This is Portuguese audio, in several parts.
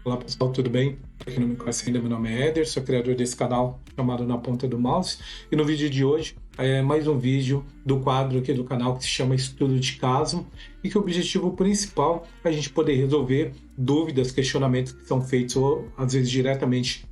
Olá pessoal, tudo bem? Para quem não me conhece ainda, meu nome é Éder, sou criador desse canal chamado Na Ponta do Mouse. E no vídeo de hoje é mais um vídeo do quadro aqui do canal que se chama Estudo de Caso, e que o objetivo principal é a gente poder resolver dúvidas, questionamentos que são feitos ou às vezes diretamente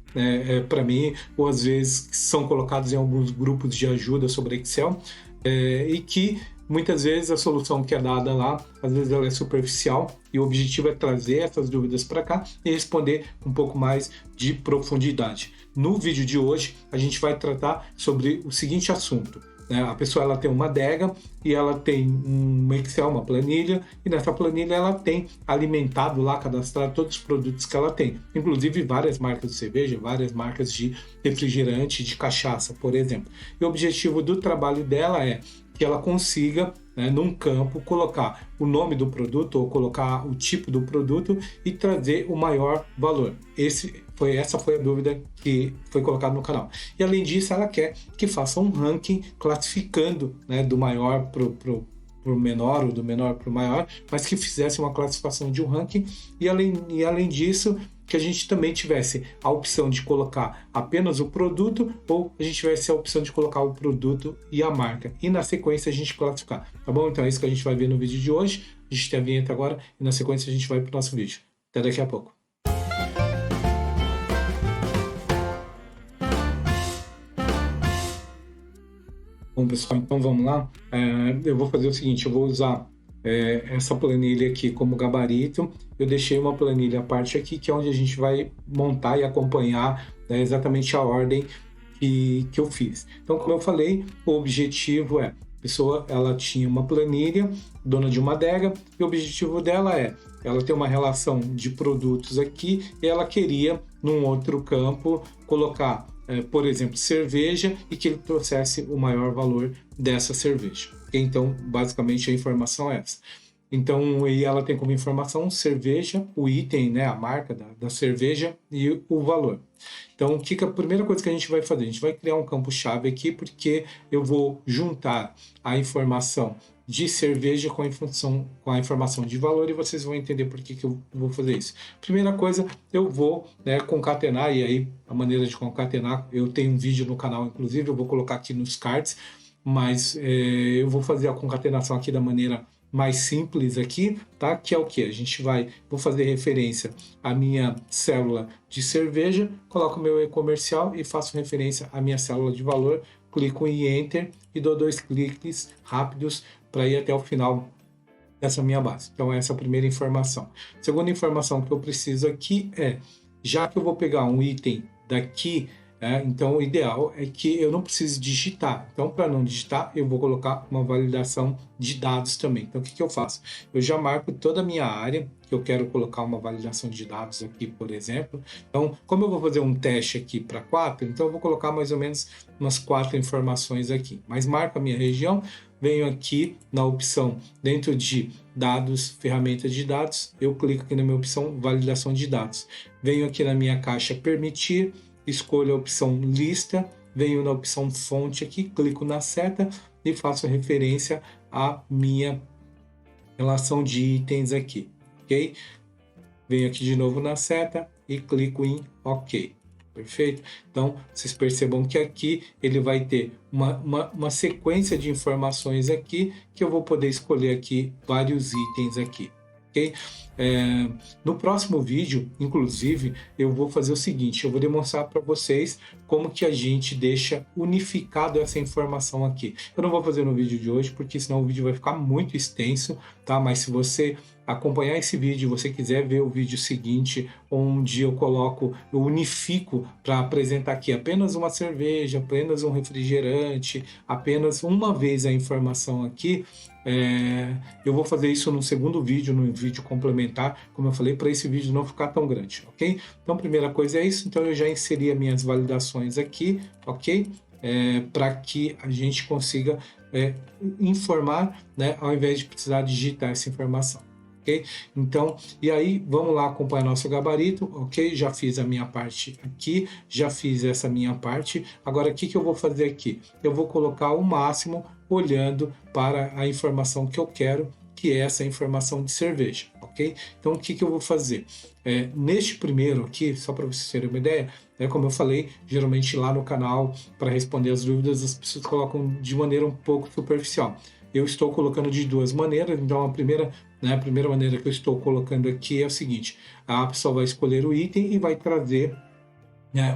para mim, ou às vezes são colocados em alguns grupos de ajuda sobre Excel, e que muitas vezes a solução que é dada lá, às vezes ela é superficial, e o objetivo é trazer essas dúvidas para cá e responder um pouco mais de profundidade. No vídeo de hoje, a gente vai tratar sobre o seguinte assunto. A pessoa ela tem uma adega e ela tem um Excel, uma planilha, e nessa planilha ela tem alimentado lá, cadastrado todos os produtos que ela tem, inclusive várias marcas de cerveja, várias marcas de refrigerante, de cachaça, por exemplo. E o objetivo do trabalho dela é que ela consiga, num campo, colocar o nome do produto ou colocar o tipo do produto e trazer o maior valor. Essa foi a dúvida que foi colocada no canal. E além disso, ela quer que faça um ranking classificando, do maior para o menor ou do menor para o maior, mas que fizesse uma classificação de um ranking e além disso, que a gente também tivesse a opção de colocar apenas o produto ou a gente tivesse a opção de colocar o produto e a marca. E na sequência a gente classificar, tá bom? Então é isso que a gente vai ver no vídeo de hoje. A gente tem a vinheta agora e na sequência a gente vai para o nosso vídeo. Até daqui a pouco. Bom, pessoal, então vamos lá. Eu vou fazer o seguinte, eu vou usar essa planilha aqui como gabarito. Eu deixei uma planilha à parte aqui, que é onde a gente vai montar e acompanhar, exatamente a ordem que eu fiz. Então, como eu falei, o objetivo a pessoa ela tinha uma planilha, dona de uma adega, e o objetivo dela ela tem uma relação de produtos aqui, e ela queria, num outro campo, colocar por exemplo, cerveja, e que ele trouxesse o maior valor dessa cerveja. Então, basicamente, a informação é essa. Então, e ela tem como informação cerveja, o item, a marca da cerveja e o valor. Então, a primeira coisa que a gente vai fazer? A gente vai criar um campo-chave aqui, porque eu vou juntar a informação de cerveja com a informação de valor, e vocês vão entender por que eu vou fazer isso. Primeira coisa, eu vou concatenar, e aí a maneira de concatenar, eu tenho um vídeo no canal, inclusive, eu vou colocar aqui nos cards, mas eu vou fazer a concatenação aqui da maneira mais simples aqui, tá? Que é o que? Vou fazer referência à minha célula de cerveja, coloco o meu e-comercial e faço referência à minha célula de valor, clico em Enter e dou 2 cliques rápidos para ir até o final dessa minha base. Então essa é a primeira informação. Segunda informação que eu preciso aqui já que eu vou pegar um item daqui, então o ideal é que eu não precise digitar. Então, para não digitar, eu vou colocar uma validação de dados também. Então, o que eu faço? Eu já marco toda a minha área, que eu quero colocar uma validação de dados aqui, por exemplo. Então, como eu vou fazer um teste aqui para 4, então eu vou colocar mais ou menos umas 4 informações aqui. Mas marco a minha região, venho aqui na opção dentro de dados, ferramenta de dados, eu clico aqui na minha opção validação de dados. Venho aqui na minha caixa permitir, escolho a opção lista, venho na opção fonte aqui, clico na seta e faço referência à minha relação de itens aqui, ok? Venho aqui de novo na seta e clico em OK. Perfeito? Então, vocês percebam que aqui ele vai ter uma sequência de informações aqui, que eu vou poder escolher aqui vários itens aqui. Okay? No próximo vídeo, inclusive, eu vou fazer o seguinte, eu vou demonstrar para vocês como que a gente deixa unificado essa informação aqui. Eu não vou fazer no vídeo de hoje, porque senão o vídeo vai ficar muito extenso, tá? Mas se você acompanhar esse vídeo, você quiser ver o vídeo seguinte, onde eu unifico para apresentar aqui apenas uma cerveja, apenas um refrigerante, apenas uma vez a informação aqui, eu vou fazer isso no segundo vídeo, no vídeo complementar, como eu falei, para esse vídeo não ficar tão grande, ok? Então, primeira coisa é isso, então eu já inseri as minhas validações aqui, ok? Para que a gente consiga informar, ao invés de precisar digitar essa informação. Okay? Então, e aí vamos lá acompanhar nosso gabarito, ok? Já fiz a minha parte aqui, já fiz essa minha parte. Agora, o que eu vou fazer aqui? Eu vou colocar o máximo olhando para a informação que eu quero, que é essa informação de cerveja, ok? ok? Então, o que eu vou fazer? Neste primeiro aqui, só para vocês terem uma ideia, como eu falei, geralmente lá no canal, para responder as dúvidas, as pessoas colocam de maneira um pouco superficial. Eu estou colocando de duas maneiras, então a primeira maneira que eu estou colocando aqui é o seguinte: a pessoa vai escolher o item e vai trazer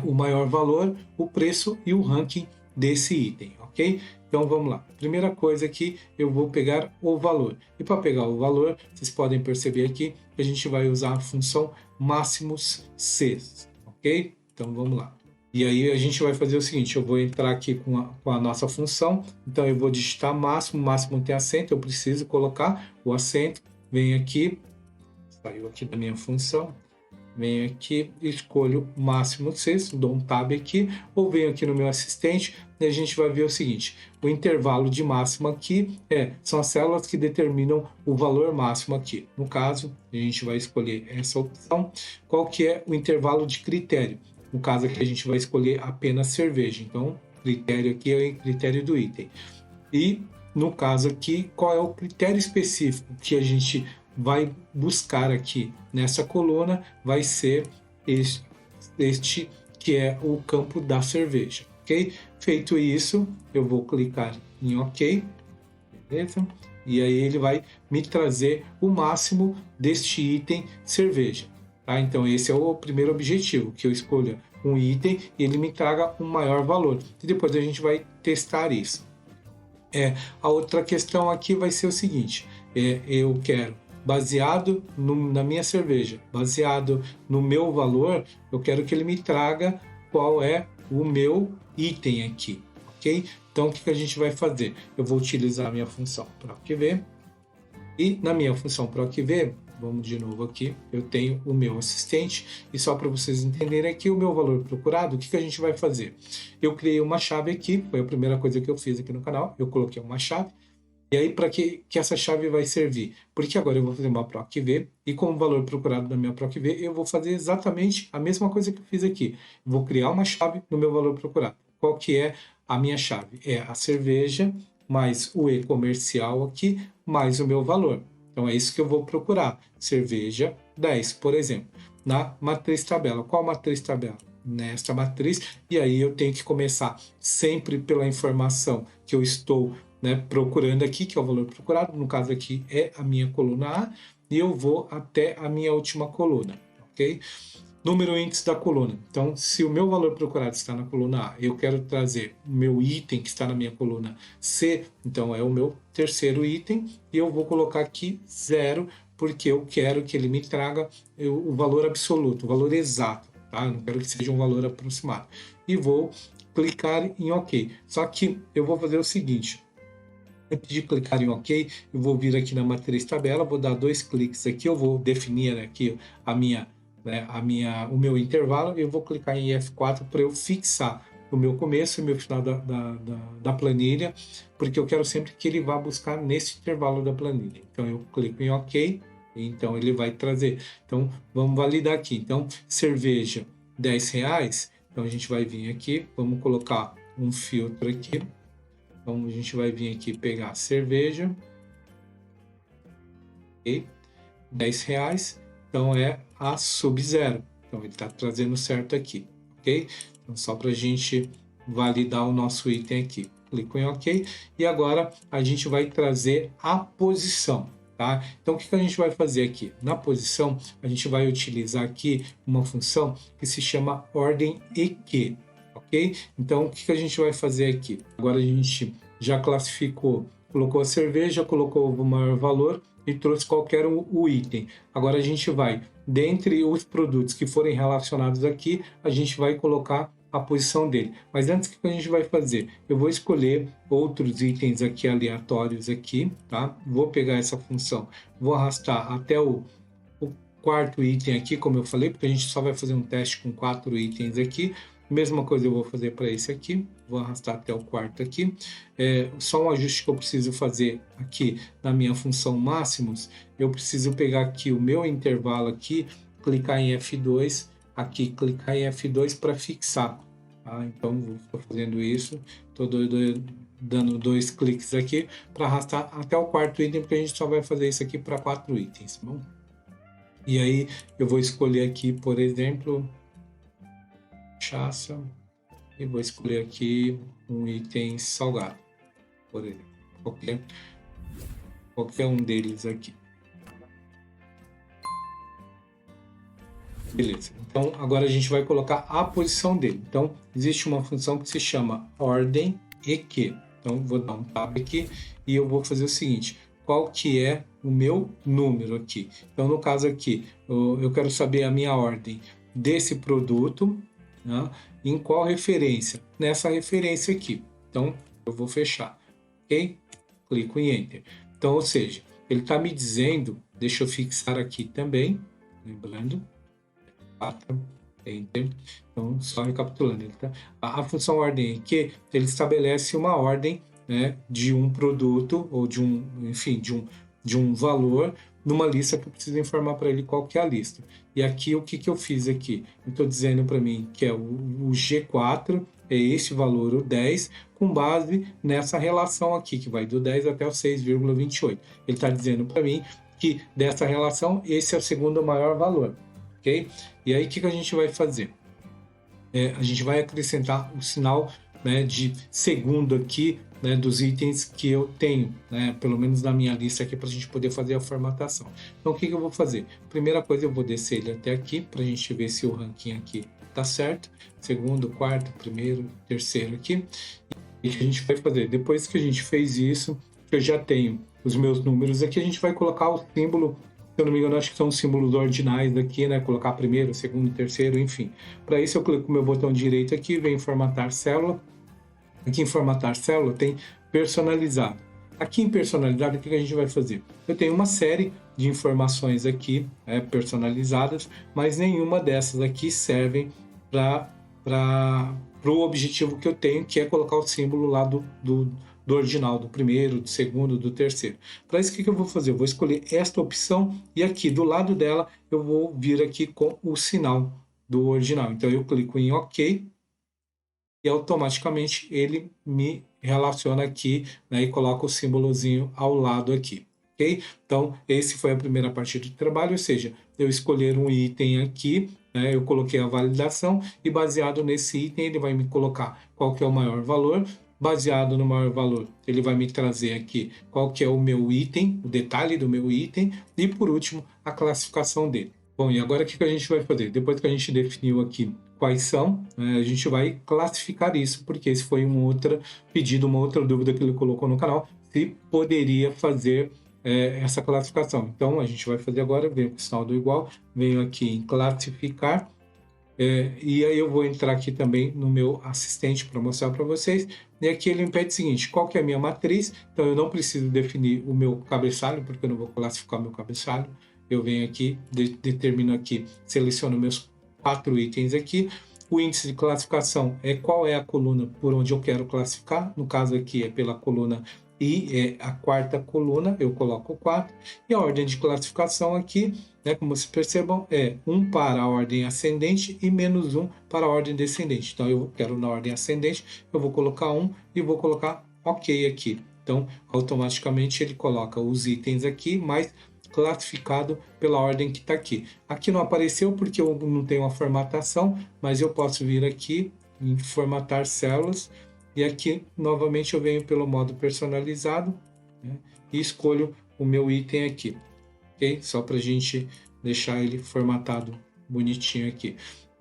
o maior valor, o preço e o ranking desse item, ok? Então vamos lá. Primeira coisa aqui, eu vou pegar o valor. E para pegar o valor, vocês podem perceber aqui que a gente vai usar a função máximos C, ok? Então vamos lá. E aí a gente vai fazer o seguinte: eu vou entrar aqui com a nossa função. Então eu vou digitar máximo, máximo tem acento, eu preciso colocar o acento. Venho aqui, saiu aqui da minha função. Venho aqui, escolho máximo C, dou um tab aqui, ou venho aqui no meu assistente e a gente vai ver o seguinte: o intervalo de máximo aqui são as células que determinam o valor máximo aqui. No caso, a gente vai escolher essa opção. Qual que é o intervalo de critério? No caso aqui, a gente vai escolher apenas cerveja. Então, critério aqui é o critério do item. E, no caso aqui, qual é o critério específico que a gente vai buscar aqui nessa coluna? Vai ser este que é o campo da cerveja, ok? Feito isso, eu vou clicar em OK, beleza? E aí ele vai me trazer o máximo deste item cerveja, tá? Então esse é o primeiro objetivo, que eu escolha um item e ele me traga um maior valor. E depois a gente vai testar isso. A outra questão aqui vai ser o seguinte: eu quero, baseado na minha cerveja, baseado no meu valor, eu quero que ele me traga qual é o meu item aqui, ok? Então, o que a gente vai fazer? Eu vou utilizar a minha função PROCV, e na minha função PROCV, vamos de novo aqui, eu tenho o meu assistente, e só para vocês entenderem aqui o meu valor procurado, o que a gente vai fazer? Eu criei uma chave aqui, foi a primeira coisa que eu fiz aqui no canal, eu coloquei uma chave. E aí, para que essa chave vai servir? Porque agora eu vou fazer uma PROCV e com o valor procurado da minha PROCV, eu vou fazer exatamente a mesma coisa que eu fiz aqui. Vou criar uma chave no meu valor procurado. Qual que é a minha chave? É a cerveja, mais o e-comercial aqui, mais o meu valor. Então é isso que eu vou procurar. Cerveja 10, por exemplo. Na matriz tabela. Qual matriz tabela? Nesta matriz. E aí eu tenho que começar sempre pela informação que eu estou procurando aqui, que é o valor procurado. No caso aqui é a minha coluna A, e eu vou até a minha última coluna, ok? Número índice da coluna. Então, se o meu valor procurado está na coluna A, eu quero trazer o meu item que está na minha coluna C, então é o meu terceiro item, e eu vou colocar aqui 0, porque eu quero que ele me traga o valor absoluto, o valor exato, tá? Eu não quero que seja um valor aproximado. E vou clicar em OK. Só que eu vou fazer o seguinte: antes de clicar em OK, eu vou vir aqui na matriz tabela, vou dar 2 cliques aqui, eu vou definir aqui o meu intervalo, e eu vou clicar em F4 para eu fixar o meu começo e o meu final da planilha, porque eu quero sempre que ele vá buscar nesse intervalo da planilha. Então eu clico em OK, então ele vai trazer. Então vamos validar aqui. Então cerveja R$10, então a gente vai vir aqui, vamos colocar um filtro aqui. Então a gente vai vir aqui pegar cerveja, ok? R$10, então é a Sub-Zero. Então ele está trazendo certo aqui, ok? Então só para a gente validar o nosso item aqui. Clico em OK, e agora a gente vai trazer a posição, tá? Então o que a gente vai fazer aqui? Na posição, a gente vai utilizar aqui uma função que se chama ordem EQ. Ok? Então, o que a gente vai fazer aqui? Agora a gente já classificou, colocou a cerveja, colocou o maior valor e trouxe qualquer o item. Agora a gente vai, dentre os produtos que forem relacionados aqui, a gente vai colocar a posição dele. Mas antes, o que a gente vai fazer? Eu vou escolher outros itens aqui aleatórios aqui, tá? Vou pegar essa função, vou arrastar até o quarto item aqui, como eu falei, porque a gente só vai fazer um teste com 4 itens aqui. Mesma coisa eu vou fazer para esse aqui, vou arrastar até o quarto aqui. Só um ajuste que eu preciso fazer aqui na minha função máximos, eu preciso pegar aqui o meu intervalo aqui, clicar em F2, aqui clicar em F2 para fixar. Tá? Então, estou fazendo isso, estou dando 2 cliques aqui para arrastar até o quarto item, porque a gente só vai fazer isso aqui para 4 itens, tá bom? E aí eu vou escolher aqui, por exemplo, cachaça, e vou escolher aqui um item salgado, por exemplo, qualquer um deles aqui. Beleza. Então agora a gente vai colocar a posição dele. Então existe uma função que se chama ordem EQ. Então vou dar um tab aqui e eu vou fazer o seguinte: qual que é o meu número aqui? Então no caso aqui eu quero saber a minha ordem desse produto, né, em qual referência? Nessa referência aqui. Então eu vou fechar, ok? Clico em Enter. Então, ou seja, ele está me dizendo, deixa eu fixar aqui também, lembrando. Enter. Então, só recapitulando, tá? A função ordem aqui, ele estabelece uma ordem, né, de um produto ou de um, enfim, de um valor numa lista que eu preciso informar para ele qual que é a lista. E aqui, o que, que eu fiz aqui? Eu estou dizendo para mim que é o G4, é esse valor, o 10, com base nessa relação aqui, que vai do 10 até o 6,28. Ele está dizendo para mim que dessa relação, esse é o segundo maior valor. Ok? E aí o que a gente vai fazer? A gente vai acrescentar o sinal, né, de segundo aqui, né, dos itens que eu tenho, né, pelo menos na minha lista aqui, para a gente poder fazer a formatação. Então o que eu vou fazer? Primeira coisa, eu vou descer ele até aqui para a gente ver se o ranking aqui tá certo. Segundo, quarto, primeiro, terceiro aqui. E o que a gente vai fazer? Depois que a gente fez isso, que eu já tenho os meus números aqui, a gente vai colocar o símbolo. Se eu não me engano, acho que são símbolos ordinais aqui, né? Colocar primeiro, segundo, terceiro, enfim. Para isso, eu clico com o meu botão direito aqui, vem em formatar célula. Aqui em formatar célula tem personalizado. Aqui em personalizado, o que a gente vai fazer? Eu tenho uma série de informações aqui, personalizadas, mas nenhuma dessas aqui servem para o objetivo que eu tenho, que é colocar o símbolo lá do ordinal, do primeiro, do segundo, do terceiro. Para isso, o que eu vou fazer? Eu vou escolher esta opção e aqui do lado dela eu vou vir aqui com o sinal do ordinal. Então eu clico em OK e automaticamente ele me relaciona aqui, né, e coloca o símbolozinho ao lado aqui. Ok? Então, esse foi a primeira parte do trabalho, ou seja, eu escolher um item aqui, né, eu coloquei a validação e baseado nesse item ele vai me colocar qual que é o maior valor. Baseado no maior valor, ele vai me trazer aqui qual que é o meu item, o detalhe do meu item e, por último, a classificação dele. Bom, e agora o que a gente vai fazer? Depois que a gente definiu aqui quais são, a gente vai classificar isso, porque esse foi um outro pedido, uma outra dúvida que ele colocou no canal, se poderia fazer essa classificação. Então, a gente vai fazer agora, venho com o sinal do igual, venho aqui em classificar, e aí eu vou entrar aqui também no meu assistente para mostrar para vocês. E aqui ele me pede o seguinte: qual que é a minha matriz? Então eu não preciso definir o meu cabeçalho, porque eu não vou classificar meu cabeçalho. Eu venho aqui, determino aqui, seleciono meus 4 itens aqui. O índice de classificação é qual é a coluna por onde eu quero classificar. No caso aqui é pela coluna I, é a quarta coluna, eu coloco 4. E a ordem de classificação aqui, né, como vocês percebam, é 1 para a ordem ascendente e menos 1 para a ordem descendente. Então eu quero na ordem ascendente, eu vou colocar 1 e vou colocar OK aqui. Então automaticamente ele coloca os itens aqui, mas classificado pela ordem que está aqui. Aqui não apareceu porque eu não tenho uma formatação, mas eu posso vir aqui em formatar células e aqui novamente eu venho pelo modo personalizado, né, e escolho o meu item aqui, ok? Só para a gente deixar ele formatado bonitinho aqui.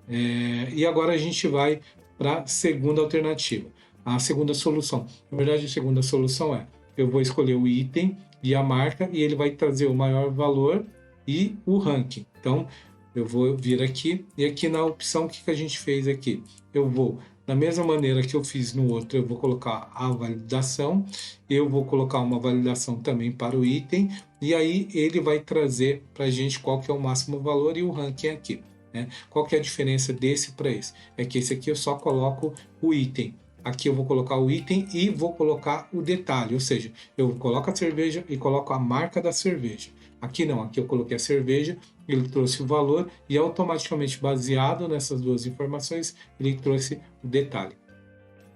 E agora a gente vai para a segunda alternativa, a segunda solução. Na verdade, a segunda solução é: eu vou escolher o item e a marca e ele vai trazer o maior valor e o ranking. Então, eu vou vir aqui e aqui na opção, o que a gente fez aqui? Eu vou, da mesma maneira que eu fiz no outro, eu vou colocar a validação, eu vou colocar uma validação também para o item e aí ele vai trazer para a gente qual que é o máximo valor e o ranking aqui, né? Qual que é a diferença desse para esse? É que esse aqui eu só coloco o item. Aqui eu vou colocar o item e vou colocar o detalhe, ou seja, eu coloco a cerveja e coloco a marca da cerveja. Aqui não, aqui eu coloquei a cerveja, ele trouxe o valor e automaticamente baseado nessas duas informações, ele trouxe o detalhe.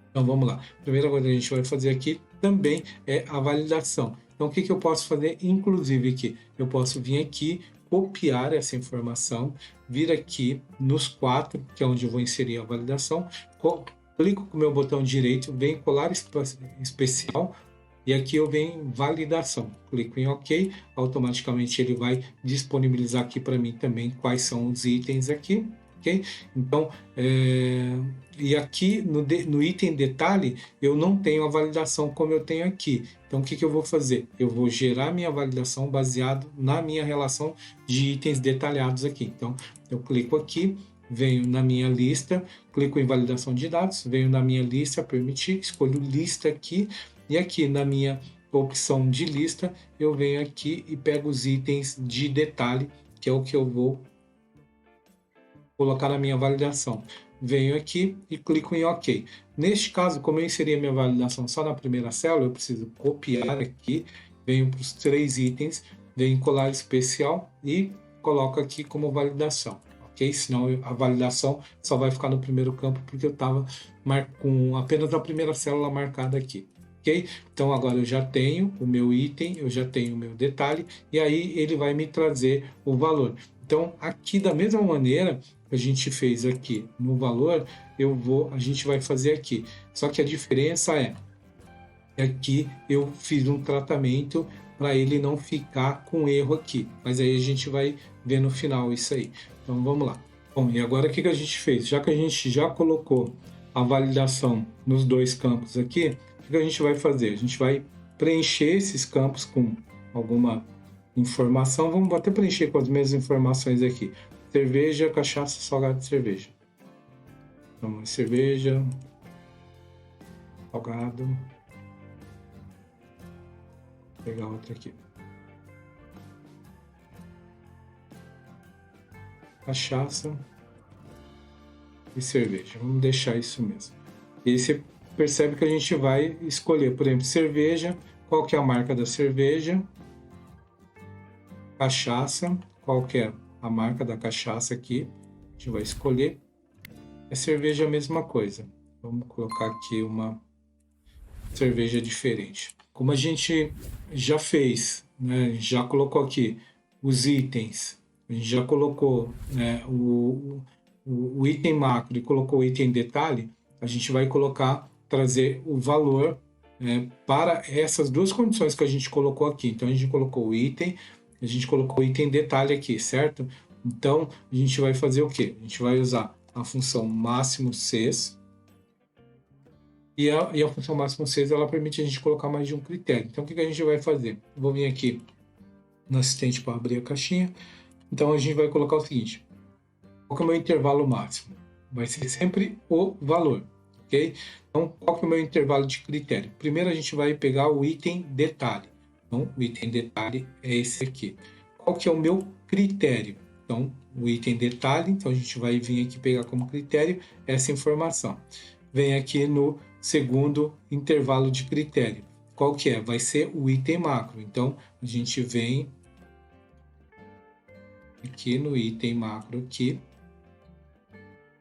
Então vamos lá. A primeira coisa que a gente vai fazer aqui também é a validação. Então o que eu posso fazer? Inclusive aqui, eu posso vir aqui copiar essa informação, vir aqui nos 4, que é onde eu vou inserir a validação, clico com o meu botão direito, vem colar especial, e aqui eu venho em validação, clico em OK, automaticamente ele vai disponibilizar aqui para mim também quais são os itens aqui, ok? Então, e aqui no item detalhe, eu não tenho a validação como eu tenho aqui. Então, o que eu vou fazer? Eu vou gerar minha validação baseado na minha relação de itens detalhados aqui. Então, eu clico aqui, venho na minha lista, clico em validação de dados, venho na minha lista, permitir, escolho lista aqui, e aqui na minha opção de lista, eu venho aqui e pego os itens de detalhe, que é o que eu vou colocar na minha validação. Venho aqui e clico em OK. Neste caso, como eu inseri a minha validação só na primeira célula, eu preciso copiar aqui, venho para os 3 itens, venho em colar especial e coloco aqui como validação. Ok? Senão a validação só vai ficar no primeiro campo, porque eu estava com apenas a primeira célula marcada aqui. Ok? Então agora eu já tenho o meu item, eu já tenho o meu detalhe, e aí ele vai me trazer o valor. Então aqui da mesma maneira que a gente fez aqui no valor, a gente vai fazer aqui. Só que a diferença é aqui eu fiz um tratamento para ele não ficar com erro aqui, mas aí a gente vai ver no final isso aí. Então vamos lá. Bom, e agora o que a gente fez? Já que a gente já colocou a validação nos 2 campos aqui, o que a gente vai fazer? A gente vai preencher esses campos com alguma informação. Vamos até preencher com as mesmas informações aqui. Cerveja, cachaça, salgado de cerveja. Então, cerveja, salgado. Vou pegar outra aqui. Cachaça e cerveja. Vamos deixar isso mesmo. E aí você percebe que a gente vai escolher, por exemplo, cerveja, qual que é a marca da cerveja, cachaça, qual que é a marca da cachaça aqui, a gente vai escolher. A cerveja é a mesma coisa. Vamos colocar aqui uma cerveja diferente. Como a gente já fez, né, já colocou aqui os itens, a gente já colocou, né, o item macro e colocou o item detalhe, a gente vai trazer o valor, né, para essas 2 condições que a gente colocou aqui. Então a gente colocou o item, a gente colocou o item detalhe aqui, certo? Então a gente vai fazer o quê? A gente vai usar a função máximo CES, e a função máximo CES ela permite a gente colocar mais de um critério. Então o que a gente vai fazer? Eu vou vir aqui no assistente para abrir a caixinha. Então a gente vai colocar o seguinte: qual que é o meu intervalo máximo? Vai ser sempre o valor, ok? Então qual que é o meu intervalo de critério? Primeiro a gente vai pegar o item detalhe. Então o item detalhe é esse aqui. Qual que é o meu critério? Então o item detalhe, então a gente vai vir aqui pegar como critério essa informação. Vem aqui no segundo intervalo de critério. Qual que é? Vai ser o item macro. Então a gente vem aqui no item macro aqui,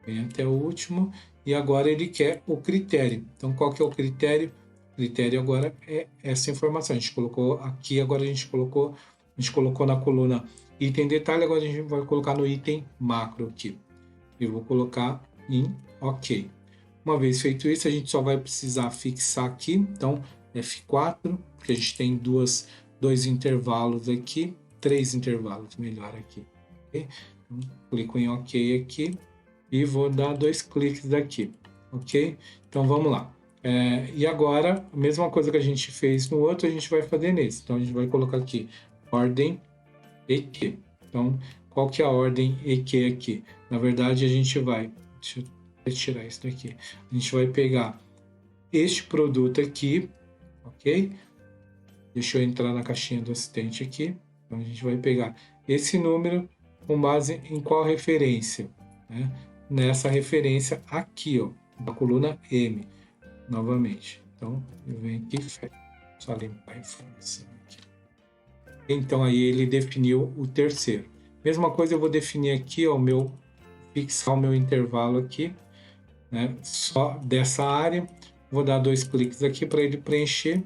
vem até o último, e agora ele quer o critério. Então qual que é o critério? O critério agora é essa informação. A gente colocou aqui, agora a gente colocou na coluna item detalhe, agora a gente vai colocar no item macro aqui. Eu vou colocar em OK. Uma vez feito isso, a gente só vai precisar fixar aqui, então F4, porque a gente tem dois intervalos aqui, 3 intervalos, melhor aqui. Okay? Então, clico em OK aqui e vou dar 2 cliques aqui, ok? Então vamos lá. E agora, a mesma coisa que a gente fez no outro, a gente vai fazer nesse. Então a gente vai colocar aqui ordem EQ. Então, qual que é a ordem EQ aqui? Na verdade, a gente vai... Deixa eu retirar isso daqui. A gente vai pegar este produto aqui, ok? Deixa eu entrar na caixinha do assistente aqui. Então a gente vai pegar esse número com base em qual referência, né? Nessa referência aqui, ó, da coluna M, novamente. Então eu venho aqui, só limpar a informação aqui. Então aí ele definiu o terceiro. Mesma coisa eu vou definir aqui, ó, fixar o meu intervalo aqui, né, só dessa área. Vou dar 2 cliques aqui para ele preencher.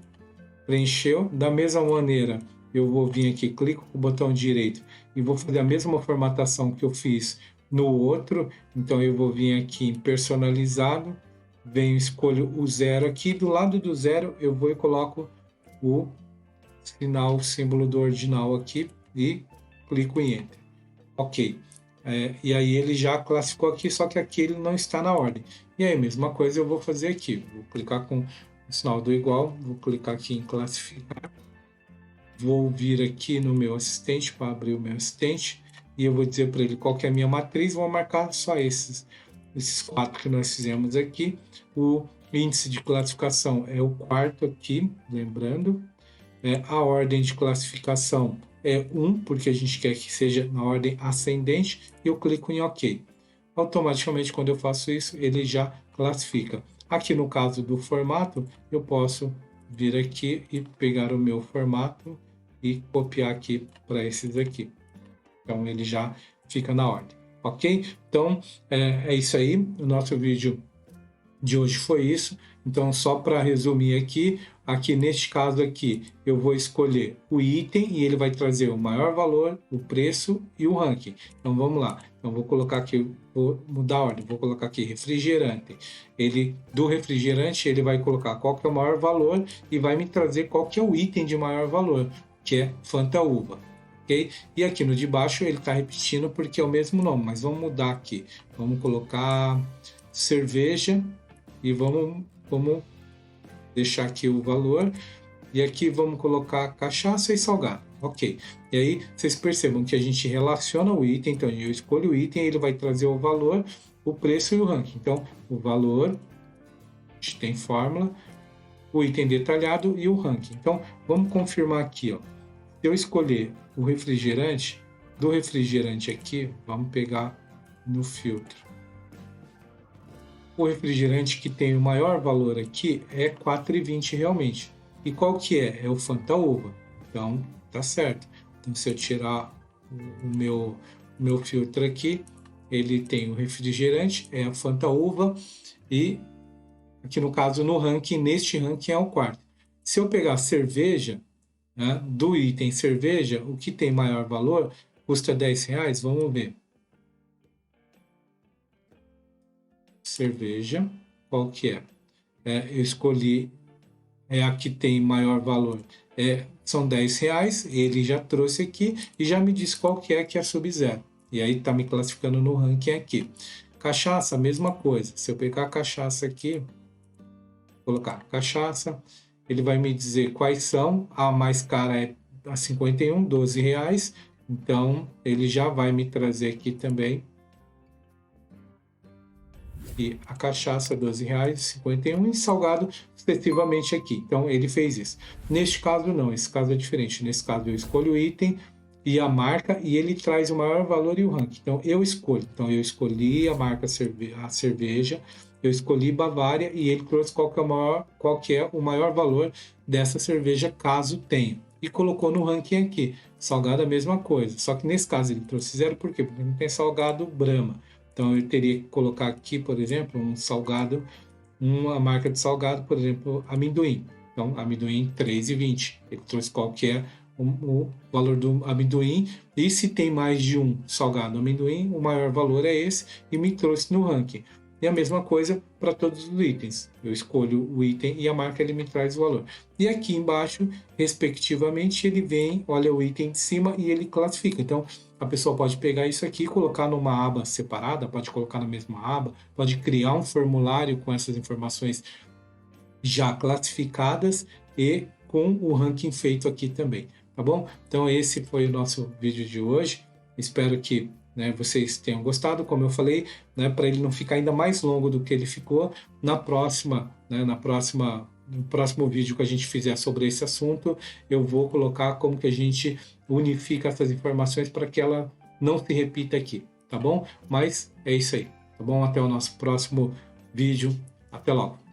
Preencheu. Da mesma maneira, eu vou vir aqui, clico com o botão direito e vou fazer a mesma formatação que eu fiz no outro. Então eu vou vir aqui em personalizado, venho, escolho o 0 aqui, do lado do 0 eu vou e coloco o sinal, o símbolo do ordinal aqui e clico em Enter. Ok. E aí ele já classificou aqui, só que aqui ele não está na ordem. E aí, mesma coisa eu vou fazer aqui. Vou clicar com o sinal do igual, vou clicar aqui em classificar. Vou vir aqui no meu assistente para abrir o meu assistente e eu vou dizer para ele qual que é a minha matriz. Vou marcar só esses 4 que nós fizemos aqui. O índice de classificação é o quarto aqui, lembrando. A ordem de classificação é 1, porque a gente quer que seja na ordem ascendente, e eu clico em OK. Automaticamente, quando eu faço isso, ele já classifica. Aqui no caso do formato, eu posso vir aqui e pegar o meu formato e copiar aqui para esses aqui. Então, ele já fica na ordem, ok? Então, é isso aí. O nosso vídeo de hoje foi isso. Então, só para resumir aqui neste caso aqui, eu vou escolher o item e ele vai trazer o maior valor, o preço e o ranking. Então, vamos lá. Então, vou colocar aqui, vou mudar a ordem, vou colocar aqui refrigerante. Do refrigerante, ele vai colocar qual que é o maior valor e vai me trazer qual que é o item de maior valor, que é Fanta Uva. Okay? E aqui no de baixo ele está repetindo porque é o mesmo nome, mas vamos mudar aqui. Vamos colocar cerveja e vamos deixar aqui o valor, e aqui vamos colocar cachaça e salgado, ok. E aí vocês percebam que a gente relaciona o item, então eu escolho o item, ele vai trazer o valor, o preço e o ranking. Então o valor, a gente tem fórmula, o item detalhado e o ranking. Então vamos confirmar aqui, ó. Se eu escolher o refrigerante, do refrigerante aqui, vamos pegar no filtro. O refrigerante que tem o maior valor aqui é 4,20 realmente. E qual que é? É o Fanta Uva. Então, tá certo. Então, se eu tirar o meu filtro aqui, ele tem o refrigerante, é a Fanta Uva, e aqui no caso, neste ranking é o quarto. Se eu pegar cerveja, né, do item cerveja, o que tem maior valor custa R$10, vamos ver. Cerveja, qual que é? Eu escolhi a que tem maior valor, são R$10, ele já trouxe aqui e já me diz qual que é Sub-Zero. E aí está me classificando no ranking aqui. Cachaça, mesma coisa. Se eu pegar a cachaça aqui, colocar cachaça, ele vai me dizer quais são. A mais cara é a 51, R$12. Então, ele já vai me trazer aqui também. E a cachaça, R$12,51, e salgado sucessivamente aqui. Então, ele fez isso. Neste caso, não. Esse caso é diferente. Nesse caso, eu escolho o item e a marca, e ele traz o maior valor e o ranking. Então, eu escolho. Então, eu escolhi a marca, a cerveja, eu escolhi Bavária, e ele trouxe qual que é o maior valor dessa cerveja, caso tenha. E colocou no ranking aqui. Salgado, a mesma coisa. Só que nesse caso, ele trouxe 0, por quê? Porque não tem salgado Brahma. Então, eu teria que colocar aqui, por exemplo, um salgado, uma marca de salgado, por exemplo, amendoim. Então, amendoim 3,20. Ele trouxe qual que é o valor do amendoim. E se tem mais de um salgado amendoim, o maior valor é esse, e me trouxe no ranking. E a mesma coisa para todos os itens. Eu escolho o item e a marca, ele me traz o valor. E aqui embaixo, respectivamente, ele vem, olha o item de cima e ele classifica. Então, a pessoa pode pegar isso aqui e colocar numa aba separada, pode colocar na mesma aba, pode criar um formulário com essas informações já classificadas e com o ranking feito aqui também, tá bom? Então esse foi o nosso vídeo de hoje. Espero que vocês tenham gostado, como eu falei, para ele não ficar ainda mais longo do que ele ficou. No próximo vídeo que a gente fizer sobre esse assunto, eu vou colocar como que a gente unifica essas informações para que ela não se repita aqui, tá bom? Mas é isso aí, tá bom? Até o nosso próximo vídeo. Até logo!